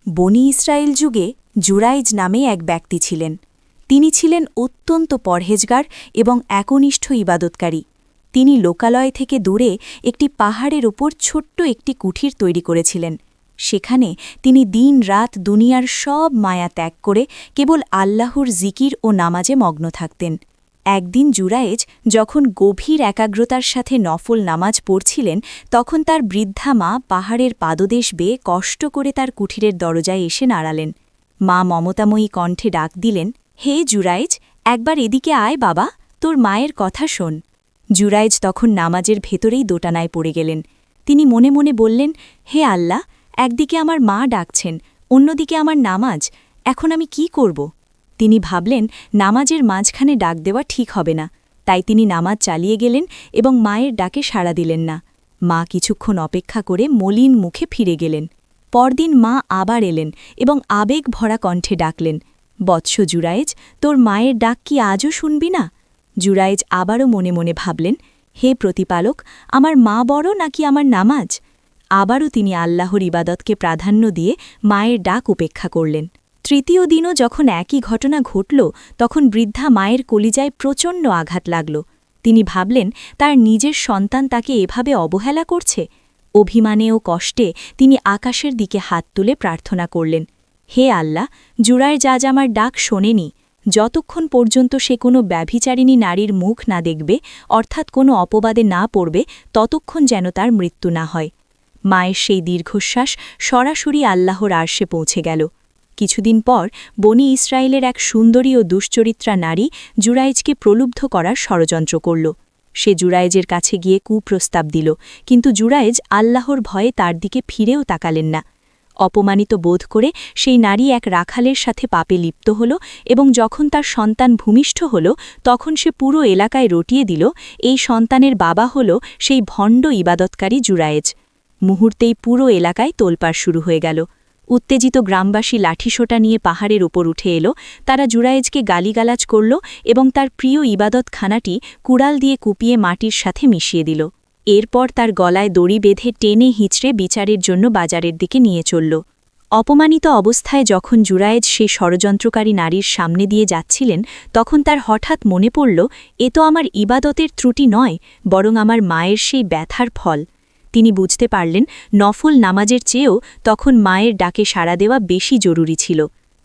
বনি ইসরায়েল যুগে জুরাইজ নামে এক ব্যক্তি ছিলেন। তিনি ছিলেন অত্যন্ত পরহেজগার এবং একনিষ্ঠ ইবাদতকারী। তিনি লোকালয় থেকে দূরে একটি পাহাড়ের ওপর ছোট্ট একটি কুঠির তৈরি করেছিলেন। সেখানে তিনি দিন-রাত দুনিয়ার সব মায়া ত্যাগ করে কেবল আল্লাহর জিকির ও নামাজে মগ্ন থাকতেন। একদিন জুরায়েজ যখন গভীর একাগ্রতার সাথে নফল নামাজ পড়ছিলেন, তখন তার বৃদ্ধা মা পাহাড়ের পাদদেশ বেয়ে কষ্ট করে তার কুঠিরের দরজায় এসে নাড়ালেন। মা মমতাময়ী কণ্ঠে ডাক দিলেন, হে জুরায়েজ, একবার এদিকে আয় বাবা, তোর মায়ের কথা শোন। জুরায়েজ তখন নামাজের ভেতরেই দোটানায় পড়ে গেলেন। তিনি মনে মনে বললেন, হে আল্লাহ, একদিকে আমার মা ডাকছেন, অন্যদিকে আমার নামাজ, এখন আমি কি করব? তিনি ভাবলেন নামাজের মাঝখানে ডাক দেওয়া ঠিক হবে না, তাই তিনি নামাজ চালিয়ে গেলেন এবং মায়ের ডাকে সাড়া দিলেন না। মা কিছুক্ষণ অপেক্ষা করে মলিন মুখে ফিরে গেলেন। পরদিন মা আবার এলেন এবং আবেগ ভরা কণ্ঠে ডাকলেন, বৎস জুরায়েজ, তোর মায়ের ডাক কি আজও শুনবি না? জুরায়েজ আবারও মনে মনে ভাবলেন, হে প্রতিপালক, আমার মা বড় নাকি আমার নামাজ? আবারও তিনি আল্লাহর ইবাদতকে প্রাধান্য দিয়ে মায়ের ডাক উপেক্ষা করলেন। তৃতীয় দিনও যখন একই ঘটনা ঘটল, তখন বৃদ্ধা মায়ের কলিজায় প্রচণ্ড আঘাত লাগল। তিনি ভাবলেন তার নিজের সন্তান তাকে এভাবে অবহেলা করছে। অভিমানে ও কষ্টে তিনি আকাশের দিকে হাত তুলে প্রার্থনা করলেন, হে আল্লাহ, জুরায়েজ আজ আমার ডাক শোনেনি। যতক্ষণ পর্যন্ত সে কোনো ব্যভিচারিণী নারীর মুখ না দেখবে, অর্থাৎ কোনো অপবাদে না পড়বে, ততক্ষণ যেন তার মৃত্যু না হয়। মায়ের সেই দীর্ঘশ্বাস সরাসরি আল্লাহর আরশে পৌঁছে গেল। কিছুদিন পর বনি ইসরায়েলের এক সুন্দরী ও দুশ্চরিত্রা নারী জুরায়েজকে প্রলুব্ধ করার ষড়যন্ত্র করল। সে জুরায়েজের কাছে গিয়ে কুপ্রস্তাব দিল, কিন্তু জুরায়েজ আল্লাহর ভয়ে তার দিকে ফিরেও তাকালেন না। অপমানিত বোধ করে সেই নারী এক রাখালের সাথে পাপে লিপ্ত হল এবং যখন তার সন্তান ভূমিষ্ঠ হল, তখন সে পুরো এলাকায় রটিয়ে দিল, এই সন্তানের বাবা হল সেই ভণ্ড ইবাদতকারী জুরায়েজ। মুহূর্তেই পুরো এলাকায় তোলপাড় শুরু হয়ে গেল। উত্তেজিত গ্রামবাসী লাঠিসোঁটা নিয়ে পাহাড়ের ওপর উঠে এলো। তারা জুরায়েজকে গালিগালাজ করল এবং তার প্রিয় ইবাদতখানাটি কুড়াল দিয়ে কুপিয়ে মাটির সাথে মিশিয়ে দিল। এরপর তার গলায় দড়ি বেঁধে টেনে হিঁচড়ে বিচারের জন্য বাজারের দিকে নিয়ে চলল। অপমানিত অবস্থায় যখন জুরায়েজ সেই ষড়যন্ত্রকারী নারীর সামনে দিয়ে যাচ্ছিলেন, তখন তার হঠাৎ মনে পড়ল, এ তো আমার ইবাদতের ত্রুটি নয়, বরং আমার মায়ের সেই ব্যথার ফল। তিনি বুঝতে পারলেন নফল নামাজের চেয়েও তখন মায়ের ডাকে সাড়া দেওয়া বেশি জরুরি ছিল।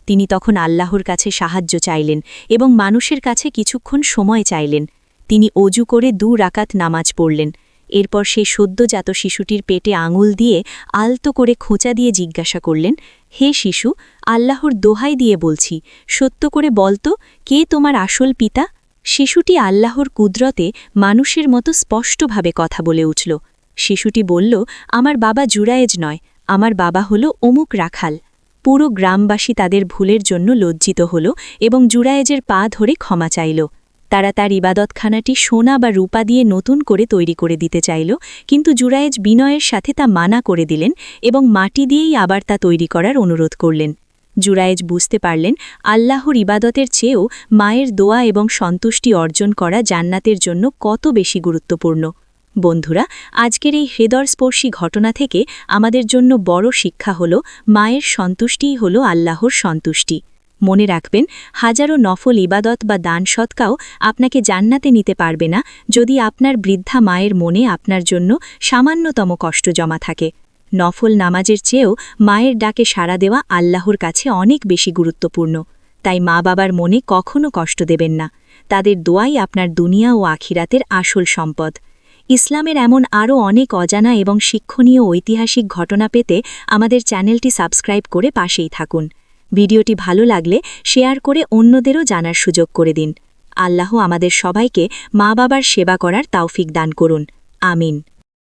তিনি তখন আল্লাহর কাছে সাহায্য চাইলেন এবং মানুষের কাছে কিছুক্ষণ সময় চাইলেন। তিনি অজু করে 2 রাকাত নামাজ পড়লেন। এরপর সেই সদ্যজাত শিশুটির পেটে আঙুল দিয়ে আলতো করে খোঁচা দিয়ে জিজ্ঞাসা করলেন, হে শিশু, আল্লাহর দোহাই দিয়ে বলছি, সত্য করে বলতো, কে তোমার আসল পিতা? শিশুটি আল্লাহর কুদরতে মানুষের মতো স্পষ্টভাবে কথা বলে উঠল। শিশুটি বলল, আমার বাবা জুরায়েজ নয়, আমার বাবা হল অমুক রাখাল। পুরো গ্রামবাসী তাদের ভুলের জন্য লজ্জিত হল এবং জুরায়েজের পা ধরে ক্ষমা চাইল। তারা তার ইবাদতখানাটি সোনা বা রূপা দিয়ে নতুন করে তৈরি করে দিতে চাইল, কিন্তু জুরায়েজ বিনয়ের সাথে তা মানা করে দিলেন এবং মাটি দিয়েই আবার তা তৈরি করার অনুরোধ করলেন। জুরায়েজ বুঝতে পারলেন আল্লাহর ইবাদতের চেয়েও মায়ের দোয়া এবং সন্তুষ্টি অর্জন করা জান্নাতের জন্য কত বেশি গুরুত্বপূর্ণ। বন্ধুরা, আজকের এই হৃদয়স্পর্শী ঘটনা থেকে আমাদের জন্য বড় শিক্ষা হল, মায়ের সন্তুষ্টিই হল আল্লাহর সন্তুষ্টি। মনে রাখবেন, হাজারো নফল ইবাদত বা দান সৎকাও আপনাকে জান্নাতে নিতে পারবে না যদি আপনার বৃদ্ধা মায়ের মনে আপনার জন্য সামান্যতম কষ্ট জমা থাকে। নফল নামাজের চেয়েও মায়ের ডাকে সাড়া দেওয়া আল্লাহর কাছে অনেক বেশি গুরুত্বপূর্ণ। তাই মা বাবার মনে কখনো কষ্ট দেবেন না। তাদের দোয়াই আপনার দুনিয়া ও আখিরাতের আসল সম্পদ। ইসলামের এমন আরও অনেক অজানা এবং শিক্ষণীয় ঐতিহাসিক ঘটনা পেতে আমাদের চ্যানেলটি সাবস্ক্রাইব করে পাশেই থাকুন। ভিডিওটি ভালো লাগলে শেয়ার করে অন্যদেরও জানার সুযোগ করে দিন। আল্লাহ আমাদের সবাইকে মা বাবার সেবা করার তৌফিক দান করুন। আমিন।